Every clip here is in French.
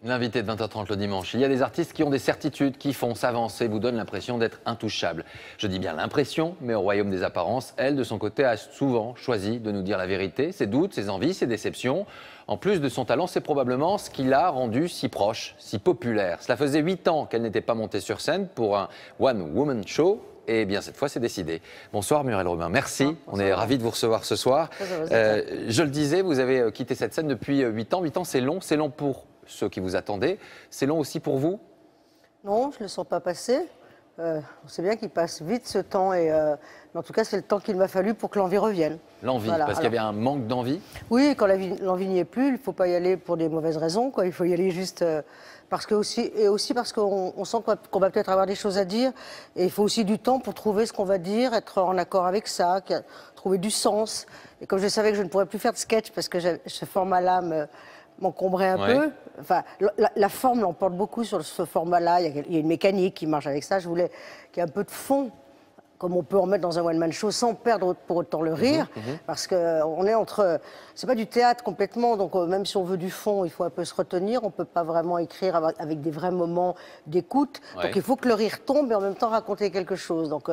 L'invité de 20h30 le dimanche. Il y a des artistes qui ont des certitudes, qui font s'avancer, vous donnent l'impression d'être intouchables. Je dis bien l'impression, mais au royaume des apparences, elle, de son côté, a souvent choisi de nous dire la vérité, ses doutes, ses envies, ses déceptions. En plus de son talent, c'est probablement ce qui l'a rendue si proche, si populaire. Cela faisait 8 ans qu'elle n'était pas montée sur scène pour un one-woman show. Et bien cette fois, c'est décidé. Bonsoir Muriel Robin, merci. Bonsoir. On est ravis de vous recevoir ce soir. Je le disais, vous avez quitté cette scène depuis 8 ans. 8 ans, c'est long pour ceux qui vous attendaient. C'est long aussi pour vous? Non, je ne le sens pas passer. On sait bien qu'il passe vite ce temps, mais en tout cas, c'est le temps qu'il m'a fallu pour que l'envie revienne. L'envie, voilà, parce qu'il y avait un manque d'envie? Oui, quand l'envie n'y est plus, il ne faut pas y aller pour des mauvaises raisons, quoi. Il faut y aller juste parce que aussi parce qu'on sent qu'on va peut-être avoir des choses à dire. Et il faut aussi du temps pour trouver ce qu'on va dire, être en accord avec ça, trouver du sens. Et comme je savais que je ne pourrais plus faire de sketch parce que ce format-là m'encombrait un peu. Enfin, la forme l'emporte beaucoup sur ce format-là. Il y a une mécanique qui marche avec ça. Je voulais qu'il y ait un peu de fond, comme on peut en mettre dans un one-man show, sans perdre pour autant le rire. Parce qu'on est entre... C'est pas du théâtre complètement, donc même si on veut du fond, il faut un peu se retenir. On peut pas vraiment écrire avec des vrais moments d'écoute. Donc il faut que le rire tombe et en même temps raconter quelque chose. Donc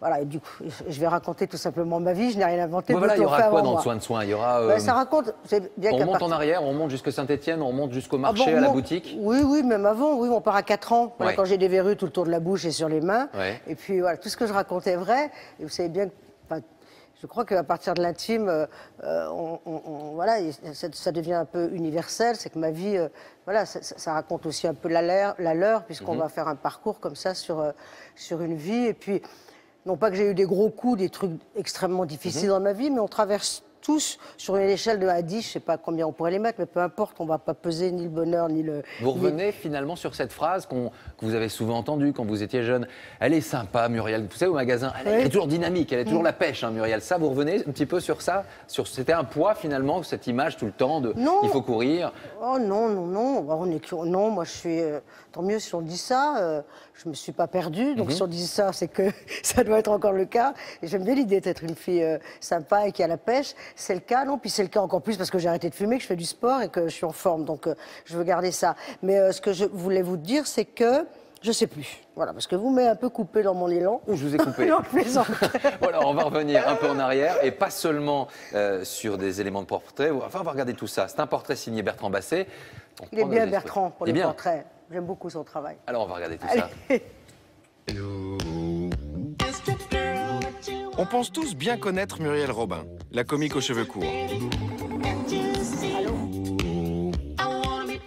voilà, et du coup, je vais raconter tout simplement ma vie. Je n'ai rien inventé. Voilà, il y aura quoi dans le soin de soin? Il y aura... ça raconte... Bien on remonte en arrière, on remonte jusqu'à Saint-Étienne, on remonte jusqu'au marché, à la boutique? Oui, même avant. Oui, on part à 4 ans, voilà, quand j'ai des verrues tout le tour de la bouche et sur les mains. Et puis voilà, tout ce que je racontais est vrai. Et vous savez bien que... Je crois qu'à partir de l'intime, voilà, ça devient un peu universel. C'est que ma vie, voilà, ça raconte aussi un peu la leur, puisqu'on va faire un parcours comme ça sur une vie. Et puis, non pas que j'ai eu des gros coups, des trucs extrêmement difficiles dans ma vie, mais on traverse tous sur une échelle de 1 à 10, je ne sais pas combien on pourrait les mettre, mais peu importe, on ne va pas peser ni le bonheur, ni le... Vous revenez finalement sur cette phrase que vous avez souvent entendue quand vous étiez jeune. Elle est sympa, Muriel. Vous savez, au magasin, elle est toujours dynamique, elle est toujours la pêche, hein, Muriel. Ça, vous revenez un petit peu sur ça? C'était un poids finalement, cette image tout le temps de il faut courir? Oh non. Non, moi je suis... tant mieux si on dit ça. Je ne me suis pas perdue, donc si on dit ça, c'est que ça doit être encore le cas. Et j'aime bien l'idée d'être une fille sympa et qui a la pêche. C'est le cas, non? Puis c'est le cas encore plus parce que j'ai arrêté de fumer, que je fais du sport et que je suis en forme. Donc je veux garder ça. Mais ce que je voulais vous dire, c'est que je ne sais plus. Voilà, parce que vous m'avez un peu coupé dans mon élan. Je vous ai coupé. Non, je plaisante. Voilà, on va revenir un peu en arrière et pas seulement sur des éléments de portrait. Enfin, on va regarder tout ça. C'est un portrait signé Bertrand Basset. Il est bien, Bertrand, pour les portraits. J'aime beaucoup son travail. Alors, on va regarder tout ça. On pense tous bien connaître Muriel Robin, la comique aux cheveux courts.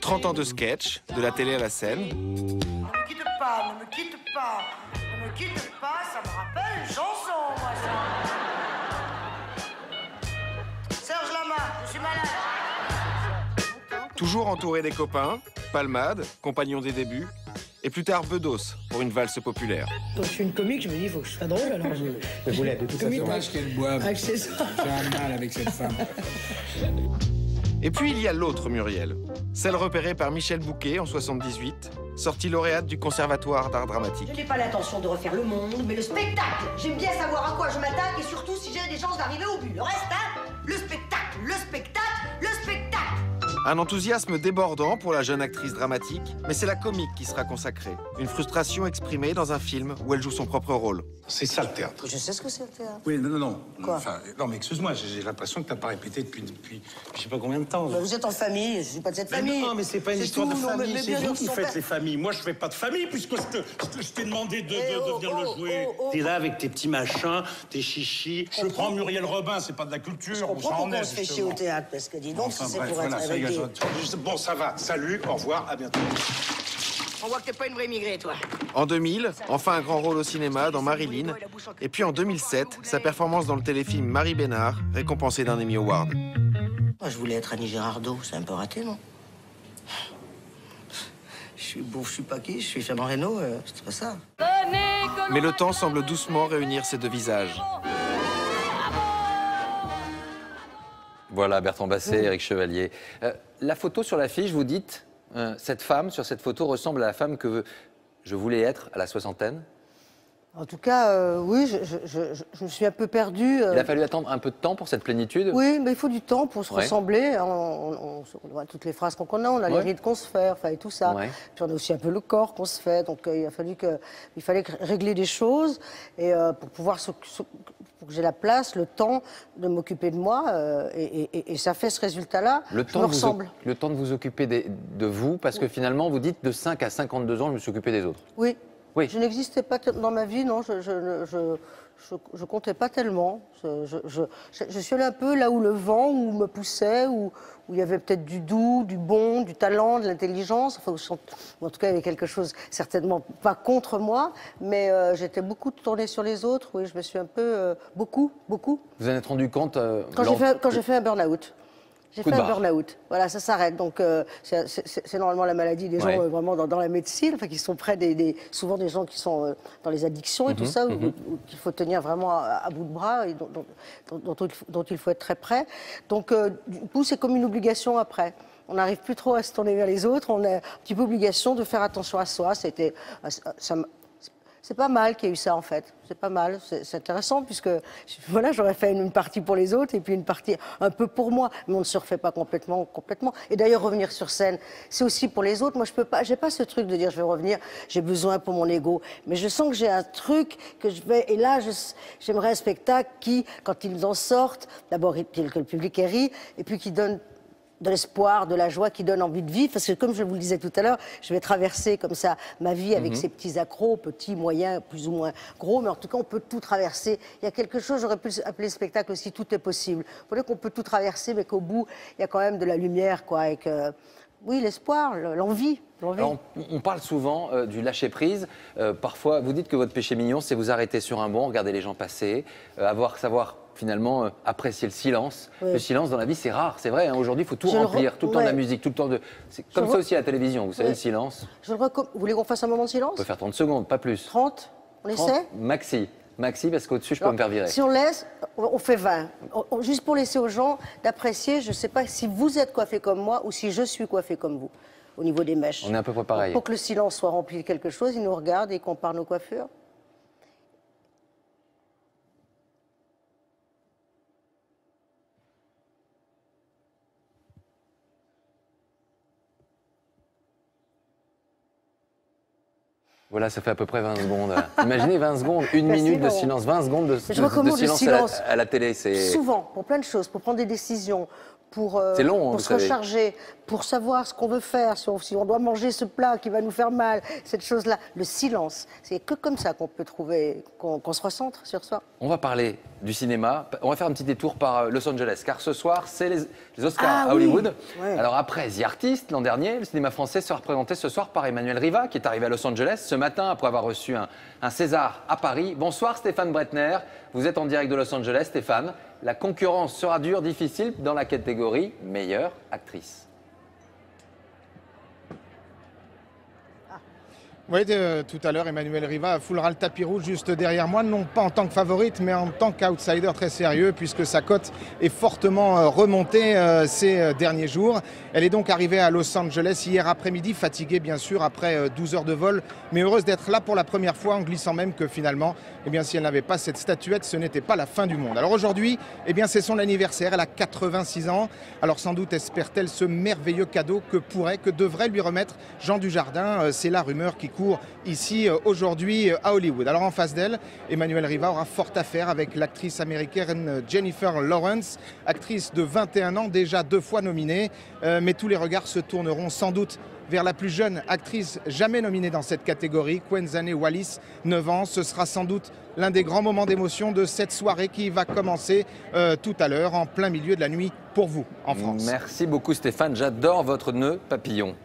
30 ans de sketch, de la télé à la scène. Ne me quitte pas, ne me quitte pas, ne me quitte pas, ça me rappelle une chanson, moi, ça. Serge Lama, je suis malade. Toujours entouré des copains, Palmade, compagnon des débuts, et plus tard Bedos pour une valse populaire. Donc je suis une comique, je me dis, il faut que je sois drôle, alors je... Vous l'êtes, de toute façon. Dommage qu'elle boive. Ah, c'est ça. J'ai un mal avec cette femme. Et puis il y a l'autre Muriel, celle repérée par Michel Bouquet en 78, sortie lauréate du Conservatoire d'art dramatique. Je n'ai pas l'intention de refaire le monde, mais le spectacle. J'aime bien savoir à quoi je m'attaque et surtout si j'ai des chances d'arriver au but. Le reste, hein, le spectacle, le spectacle, le spectacle. Un enthousiasme débordant pour la jeune actrice dramatique, mais c'est la comique qui sera consacrée. Une frustration exprimée dans un film où elle joue son propre rôle. C'est ça le théâtre. Je sais ce que c'est le théâtre. Oui, non. Quoi? Enfin, non, mais excuse-moi, j'ai l'impression que t'as pas répété depuis je sais pas combien de temps. Bah, vous êtes en famille, je suis pas de cette famille. Non, mais c'est pas une histoire de famille, c'est vous qui faites père. les familles. Moi, je fais pas de famille puisque je t'ai demandé de venir le jouer. T'es là avec tes petits machins, tes chichis. Je prends Muriel Robin, c'est pas de la culture. Je comprends pourquoi on se fait chier au théâtre, parce que dis donc, enfin, si c'est bref, pour voilà, être ça y est, avec bon, ça va. Salut, au revoir, à bientôt. On voit que t'es pas une vraie immigrée, toi. En 2000, enfin un grand rôle au cinéma dans Marilyn. Et puis en 2007, sa performance dans le téléfilm Marie Bénard, récompensée d'un Emmy Award. Moi, je voulais être Annie Girardot, c'est un peu raté, non? Je suis beau, je suis pas qui, je suis Fernand Reynaud, c'est pas ça. Mais le temps semble doucement réunir ces deux visages. Voilà, Bertrand Basset, Éric Chevalier. La photo sur l'affiche, vous dites, cette femme sur cette photo ressemble à la femme que je voulais être à la soixantaine? En tout cas, oui, je me suis un peu perdue. Il a fallu attendre un peu de temps pour cette plénitude? Oui, mais il faut du temps pour se Ouais. ressembler. On voit toutes les phrases qu'on a, on a les Ouais. rides qu'on se fait, enfin, et tout ça. Ouais. Puis on a aussi un peu le corps qu'on se fait. Donc il fallait régler des choses et pour pouvoir pour que j'ai la place, le temps de m'occuper de moi. Et ça fait ce résultat-là. Le Je temps, me ressemble. le temps de vous occuper de vous, parce que finalement, vous dites de 5 à 52 ans, je me suis occupé des autres. Oui. Oui. Je n'existais pas dans ma vie, non, je comptais pas tellement. Je suis allée un peu là où le vent où me poussait, où il y avait peut-être du doux, du bon, du talent, de l'intelligence. Enfin, en tout cas, il y avait quelque chose, certainement pas contre moi, mais j'étais beaucoup tournée sur les autres. Oui, je me suis un peu, beaucoup. Vous en êtes rendu compte Quand j'ai fait un burn-out. J'ai Coup fait de un barre. burn-out. Voilà, ça s'arrête. Donc, c'est normalement la maladie des gens Ouais. vraiment dans la médecine, enfin, qui sont près souvent des gens qui sont dans les addictions et tout ça, où qu'il faut tenir vraiment à bout de bras et dont il faut être très près. Donc, du coup, c'est comme une obligation après. On n'arrive plus trop à se tourner vers les autres. On a un petit peu obligation de faire attention à soi. C'est pas mal qu'il y ait eu ça, en fait. C'est pas mal. C'est intéressant, puisque voilà, j'aurais fait une partie pour les autres et puis une partie un peu pour moi. Mais on ne se refait pas complètement. Et d'ailleurs, revenir sur scène, c'est aussi pour les autres. Moi, je peux pas, j'ai pas ce truc de dire je vais revenir, j'ai besoin pour mon ego. Mais je sens que j'ai un truc que je vais. Et là, j'aimerais un spectacle qui, quand ils en sortent, d'abord que le public ait ri, et puis qui donne de l'espoir, de la joie, qui donne envie de vivre. Parce que comme je vous le disais tout à l'heure, je vais traverser comme ça ma vie avec ces petits accros, petits, moyens, plus ou moins gros, mais en tout cas, on peut tout traverser. Il y a quelque chose, j'aurais pu appeler le spectacle aussi, tout est possible. Il faut dire qu'on peut tout traverser, mais qu'au bout, il y a quand même de la lumière, quoi, avec, oui, l'espoir, l'envie. Alors, on parle souvent du lâcher-prise. Parfois, vous dites que votre péché mignon, c'est vous arrêter sur un banc, regarder les gens passer, savoir finalement apprécier le silence. Oui. Le silence dans la vie, c'est rare, c'est vrai. Hein. Aujourd'hui, il faut tout Je le remplir, tout le temps de la ouais. musique, tout le temps de... C'est comme ça aussi à la télévision, vous savez, le silence. Vous voulez qu'on fasse un moment de silence? On peut faire 30 secondes, pas plus. 30? On 30, essaie? maxi, parce qu'au-dessus, je peux me faire virer. Si on laisse, on fait 20. Juste pour laisser aux gens d'apprécier, je ne sais pas si vous êtes coiffé comme moi ou si je suis coiffé comme vous, au niveau des mèches. On est à peu près pareil. Pour que le silence soit rempli de quelque chose, ils nous regardent et comparent nos coiffures. Voilà, ça fait à peu près 20 secondes. Imaginez 20 secondes, une Ben, minute c'est de long. silence, 20 secondes de Je recommande le silence silence. à la télé. Souvent, pour plein de choses, pour prendre des décisions, pour C'est long, hein, pour vous se savez. recharger, pour savoir ce qu'on veut faire, si on doit manger ce plat qui va nous faire mal, cette chose-là. Le silence, c'est que comme ça qu'on peut trouver, qu'on se recentre sur soi. On va parler du cinéma. On va faire un petit détour par Los Angeles, car ce soir, c'est les Oscars Ah à oui. Hollywood. Ouais. Alors après The Artist, l'an dernier, le cinéma français sera représenté ce soir par Emmanuel Riva, qui est arrivé à Los Angeles ce matin après avoir reçu un César à Paris. Bonsoir Stéphane Bretner, vous êtes en direct de Los Angeles. Stéphane, la concurrence sera dure, difficile dans la catégorie meilleure actrice. Oui, tout à l'heure, Emmanuel Riva foulera le tapis rouge juste derrière moi, non pas en tant que favorite, mais en tant qu'outsider très sérieux, puisque sa cote est fortement remontée ces derniers jours. Elle est donc arrivée à Los Angeles hier après-midi, fatiguée bien sûr, après 12 heures de vol, mais heureuse d'être là pour la première fois, en glissant même que finalement, eh bien, si elle n'avait pas cette statuette, ce n'était pas la fin du monde. Alors aujourd'hui, eh bien, c'est son anniversaire, elle a 86 ans, alors sans doute espère-t-elle ce merveilleux cadeau que devrait lui remettre Jean Dujardin. C'est la rumeur qui court ici aujourd'hui à Hollywood. Alors en face d'elle, Emmanuel Riva aura fort à faire avec l'actrice américaine Jennifer Lawrence, actrice de 21 ans, déjà 2 fois nominée, mais tous les regards se tourneront sans doute vers la plus jeune actrice jamais nominée dans cette catégorie, Quenzane Wallis, 9 ans. Ce sera sans doute l'un des grands moments d'émotion de cette soirée qui va commencer tout à l'heure, en plein milieu de la nuit, pour vous, en France. Merci beaucoup Stéphane, j'adore votre nœud papillon.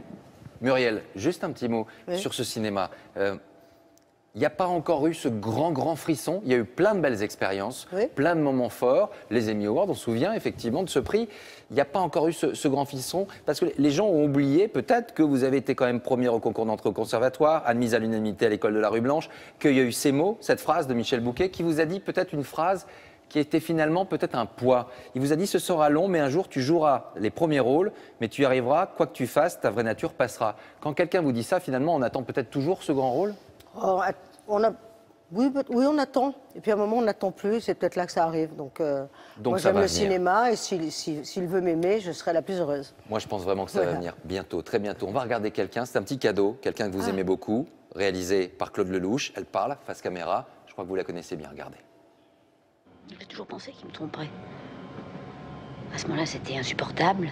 Muriel, juste un petit mot Oui. sur ce cinéma. Il n'y a pas encore eu ce grand frisson. Il y a eu plein de belles expériences, Oui. plein de moments forts. Les Emmy Awards, on se souvient effectivement de ce prix. Il n'y a pas encore eu ce grand frisson parce que les gens ont oublié peut-être que vous avez été quand même première au concours d'entrée au conservatoire, admise à l'unanimité à l'école de la Rue Blanche, qu'il y a eu ces mots, cette phrase de Michel Bouquet qui vous a dit peut-être une phrase qui était finalement peut-être un poids. Il vous a dit ce sera long, mais un jour tu joueras les premiers rôles, mais tu y arriveras, quoi que tu fasses, ta vraie nature passera. Quand quelqu'un vous dit ça, finalement, on attend peut-être toujours ce grand rôle. Oh, Oui, on attend. Et puis à un moment, on n'attend plus. C'est peut-être là que ça arrive. Donc moi, ça j'aime va le venir. cinéma. Et s'il veut m'aimer, je serai la plus heureuse. Moi, je pense vraiment que ça va venir bientôt, très bientôt. On va regarder quelqu'un. C'est un petit cadeau, quelqu'un que vous aimez beaucoup, réalisé par Claude Lelouch. Elle parle face caméra. Je crois que vous la connaissez bien. Regardez. J'ai toujours pensé qu'il me tromperait. À ce moment-là, c'était insupportable.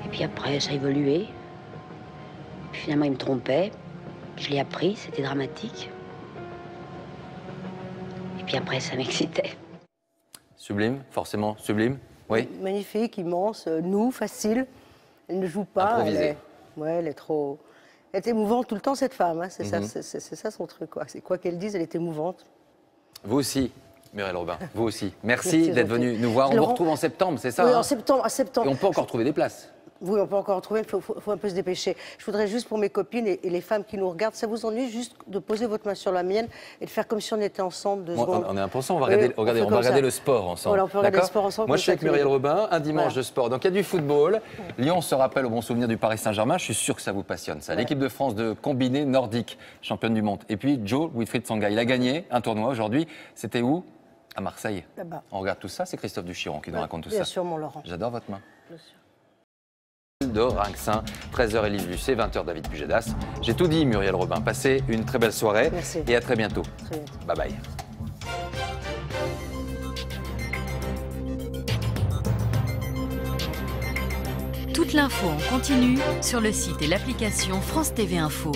Et puis après, ça a évolué. Puis finalement, il me trompait. Je l'ai appris, c'était dramatique. Et puis après, ça m'excitait. Sublime, forcément sublime. Oui. Magnifique, immense, facile. Elle ne joue pas. Improvisée. Elle est trop. Elle est émouvante tout le temps, cette femme. Hein. C'est ça son truc. C'est quoi qu'elle dise, elle est émouvante. Vous aussi, Muriel Robin, vous aussi. Merci d'être venu nous voir. On vous retrouve en septembre, c'est ça? Oui, hein en septembre. Et on peut encore trouver des places. Oui, on peut encore en trouver, il faut un peu se dépêcher. Je voudrais juste pour mes copines et les femmes qui nous regardent, ça vous ennuie juste de poser votre main sur la mienne et de faire comme si on était ensemble 2 secondes. On est impensant, on va regarder le sport ensemble. Voilà, on peut regarder le sport ensemble. Moi, je suis avec Muriel Robin, un dimanche de sport. Donc, il y a du football. Lyon se rappelle au bon souvenir du Paris Saint-Germain. Je suis sûr que ça vous passionne, ça. L'équipe de France de combiné nordique, championne du monde. Et puis, Joe Wilfried Tsonga, il a gagné un tournoi aujourd'hui. C'était où? À Marseille. Là-bas. On regarde tout ça, c'est Christophe Duchiron qui nous raconte tout ça. Bien sûr, mon Laurent. J'adore votre main. Bien sûr. De Rinxin, 13h Élise Lucet, 20h David Pujadas. J'ai tout dit, Muriel Robin. Passez une très belle soirée. Merci. Et à très bientôt. Très bientôt. Bye bye. Toute l'info en continu sur le site et l'application France TV Info.